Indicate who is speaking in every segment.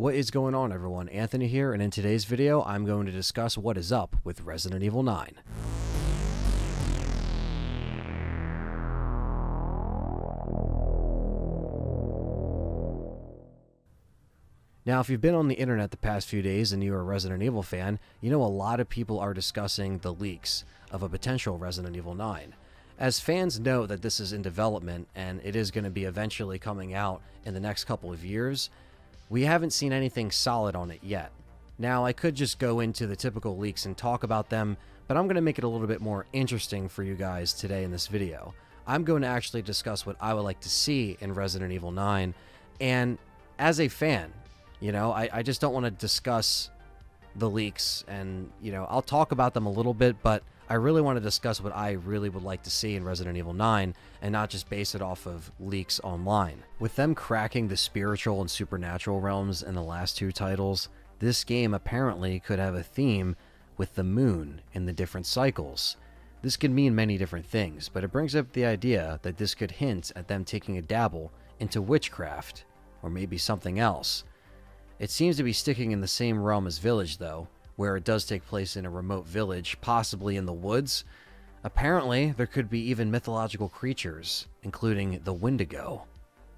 Speaker 1: What is going on, everyone? Anthony here, and in today's video, I'm going to discuss what is up with Resident Evil 9. Now, if you've been on the internet the past few days and you're a Resident Evil fan, you know a lot of people are discussing the leaks of a potential Resident Evil 9. As fans know that this is in development and it is going to be eventually coming out in the next couple of years, we haven't seen anything solid on it yet. Now, I could just go into the typical leaks and talk about them, but I'm going to make it a little bit more interesting for you guys today in this video. I'm going to actually discuss what I would like to see in Resident Evil 9, and as a fan, you know, I just don't want to discuss the leaks, and, you know, I'll talk about them a little bit, but I really want to discuss what I really would like to see in Resident Evil 9 and not just base it off of leaks online. With them cracking the spiritual and supernatural realms in the last two titles, this game apparently could have a theme with the moon in the different cycles. This could mean many different things, but it brings up the idea that this could hint at them taking a dabble into witchcraft, or maybe something else. It seems to be sticking in the same realm as Village, though, where it does take place in a remote village, possibly in the woods. Apparently, there could be even mythological creatures, including the Wendigo.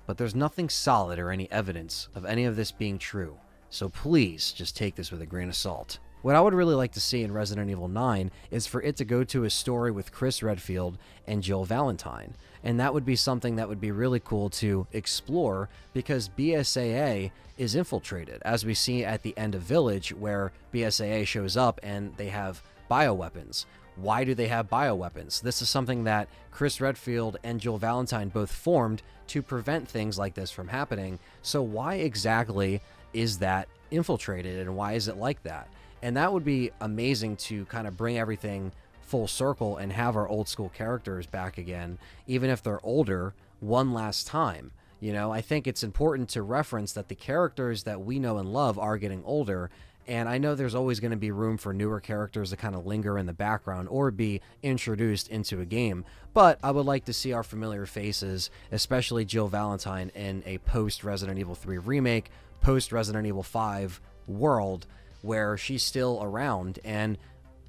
Speaker 1: But there's nothing solid or any evidence of any of this being true, so please just take this with a grain of salt. What I would really like to see in Resident Evil 9 is for it to go to a story with Chris Redfield and Jill Valentine, and that would be something that would be really cool to explore because BSAA is infiltrated, as we see at the end of Village, where BSAA shows up and they have bioweapons. Why do they have bioweapons? This is something that Chris Redfield and Jill Valentine both formed to prevent things like this from happening, so why exactly is that infiltrated, and why is it like that? And that would be amazing to kind of bring everything full circle and have our old school characters back again, even if they're older, one last time. You know, I think it's important to reference that the characters that we know and love are getting older, and I know there's always going to be room for newer characters to kind of linger in the background or be introduced into a game, but I would like to see our familiar faces, especially Jill Valentine, in a post-Resident Evil 3 remake, post-Resident Evil 5 world, where she's still around, and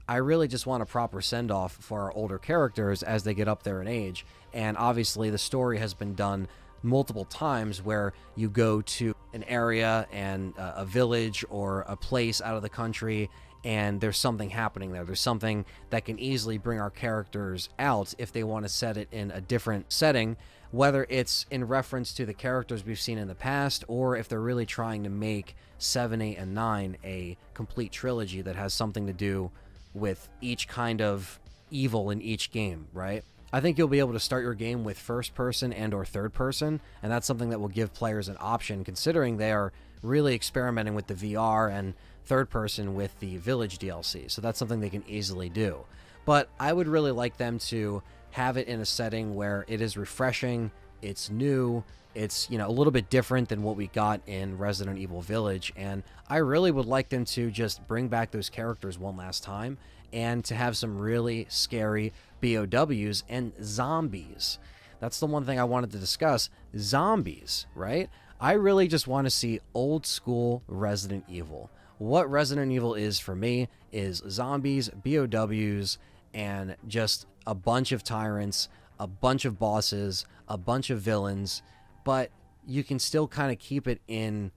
Speaker 1: I really just want a proper send-off for our older characters as they get up there in age. And obviously the story has been done multiple times where you go to an area and a village or a place out of the country and there's something happening there. There's something that can easily bring our characters out if they want to set it in a different setting, whether it's in reference to the characters we've seen in the past or if they're really trying to make 7, 8, and 9 a complete trilogy that has something to do with each kind of evil in each game, right? I think you'll be able to start your game with first person and or third person, and that's something that will give players an option, considering they are really experimenting with the VR and third person with the Village DLC, so that's something they can easily do. But I would really like them to have it in a setting where it is refreshing, it's new, it's, you know, a little bit different than what we got in Resident Evil Village, and I really would like them to just bring back those characters one last time and to have some really scary BOWs and zombies. That's the one thing I wanted to discuss. Zombies, right? I really just want to see old school Resident Evil. What Resident Evil is for me is zombies, BOWs, and just a bunch of tyrants, a bunch of bosses, a bunch of villains, but you can still kind of keep it in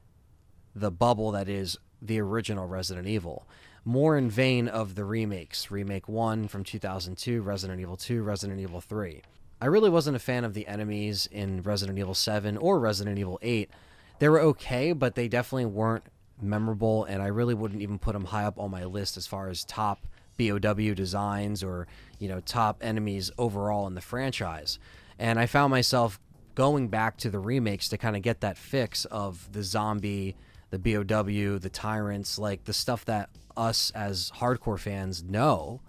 Speaker 1: the bubble that is the original Resident Evil. More in vein of the remakes. Remake 1 from 2002, Resident Evil 2, Resident Evil 3. I really wasn't a fan of the enemies in Resident Evil 7 or Resident Evil 8. They were okay, but they definitely weren't memorable, and I really wouldn't even put them high up on my list as far as top BOW designs or, you know, top enemies overall in the franchise. And I found myself going back to the remakes to kind of get that fix of the zombie, the BOW, the tyrants, like the stuff that us as hardcore fans know,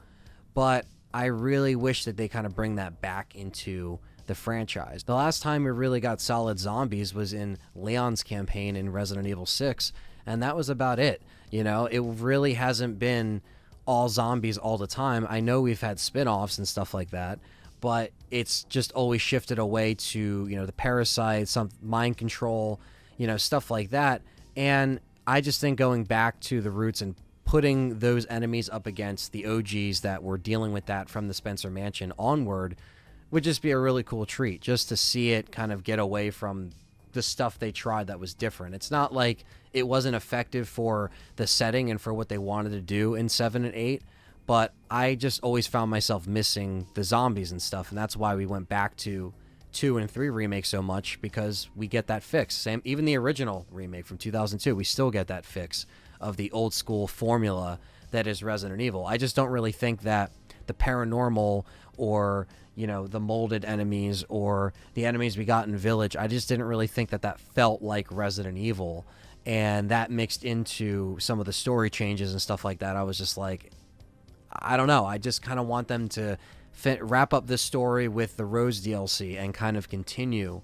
Speaker 1: but I really wish that they kind of bring that back into the franchise. The last time we really got solid zombies was in Leon's campaign in Resident Evil 6, and that was about it. You know, it really hasn't been all zombies all the time. I know we've had spin-offs and stuff like that, but it's just always shifted away to, you know, the parasites, some mind control, you know, stuff like that. And I just think going back to the roots and putting those enemies up against the OGs that were dealing with that from the Spencer Mansion onward would just be a really cool treat, just to see it kind of get away from the stuff they tried that was different. It's not like it wasn't effective for the setting and for what they wanted to do in 7 and 8, but I just always found myself missing the zombies and stuff, and that's why we went back to 2 and 3 remake so much, because we get that fix. Same, even the original remake from 2002, we still get that fix of the old school formula that is Resident Evil. I just don't really think that the paranormal or, you know, the molded enemies or the enemies we got in Village, I just didn't really think that that felt like Resident Evil. And that mixed into some of the story changes and stuff like that, I was just like, I don't know. I just kind of want them to wrap up this story with the Rose DLC and kind of continue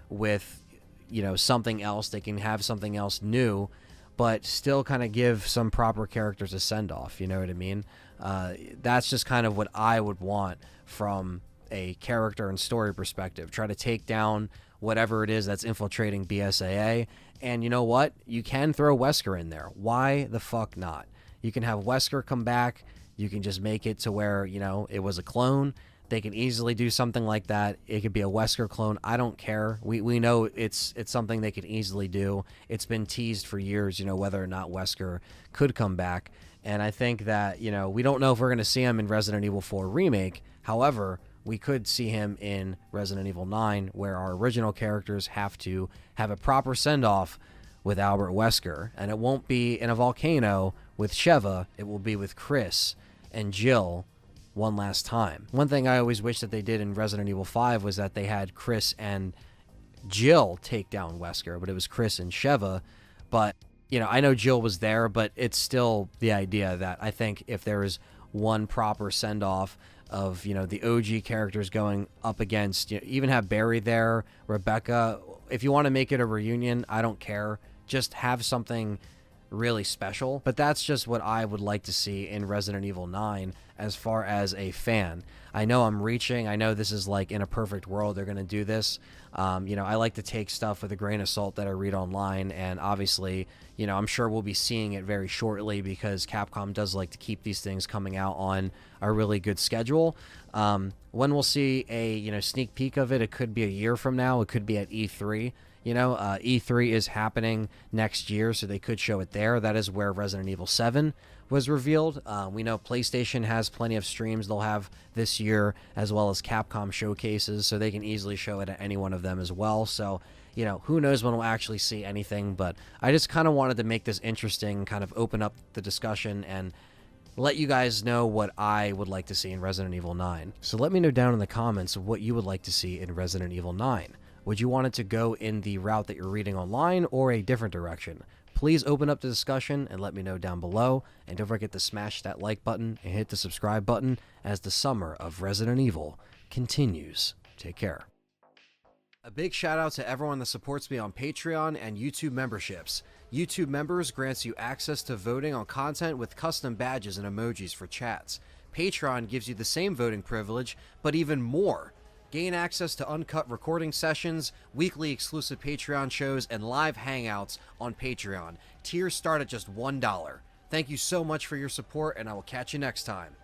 Speaker 1: with, you know, something else. They can have something else new, but still kind of give some proper characters a send-off, you know what I mean? That's just kind of what I would want from a character and story perspective. Try to take down whatever it is that's infiltrating BSAA, and you know what? You can throw Wesker in there. Why the fuck not? You can have Wesker come back. You can just make it to where, you know, it was a clone. They can easily do something like that. It could be a Wesker clone. I don't care. We know it's something they could easily do. It's been teased for years, you know, whether or not Wesker could come back. And I think that, you know, we don't know if we're going to see him in Resident Evil 4 Remake. However, we could see him in Resident Evil 9, where our original characters have to have a proper send-off with Albert Wesker. And it won't be in a volcano with Sheva. It will be with Chris and Jill one last time. One thing I always wish that they did in Resident Evil 5 was that they had Chris and Jill take down Wesker, but it was Chris and Sheva. But, you know, I know Jill was there, but it's still the idea that I think if there is one proper send-off of, you know, the OG characters going up against, you know, even have Barry there, Rebecca. If you want to make it a reunion, I don't care. Just have something really special. But that's just what I would like to see in Resident Evil 9 as far as a fan. I know I'm reaching. I know this is like in a perfect world they're going to do this. You know, I like to take stuff with a grain of salt that I read online, and obviously, you know, I'm sure we'll be seeing it very shortly because Capcom does like to keep these things coming out on a really good schedule. When we'll see a, you know, sneak peek of it, it could be a year from now. It could be at E3. You know, E3 is happening next year, so they could show it there. That is where Resident Evil 7 was revealed. We know PlayStation has plenty of streams they'll have this year, as well as Capcom showcases, so they can easily show it at any one of them as well. So, you know, who knows when we'll actually see anything, but I just kind of wanted to make this interesting, kind of open up the discussion and let you guys know what I would like to see in Resident Evil 9. So let me know down in the comments what you would like to see in Resident Evil 9. Would you want it to go in the route that you're reading online or a different direction? Please open up the discussion and let me know down below. And don't forget to smash that like button and hit the subscribe button as the summer of Resident Evil continues. Take care. A big shout out to everyone that supports me on Patreon and YouTube memberships. YouTube members grants you access to voting on content with custom badges and emojis for chats. Patreon gives you the same voting privilege, but even more. Gain access to uncut recording sessions, weekly exclusive Patreon shows, and live hangouts on Patreon. Tiers start at just $1. Thank you so much for your support, and I will catch you next time.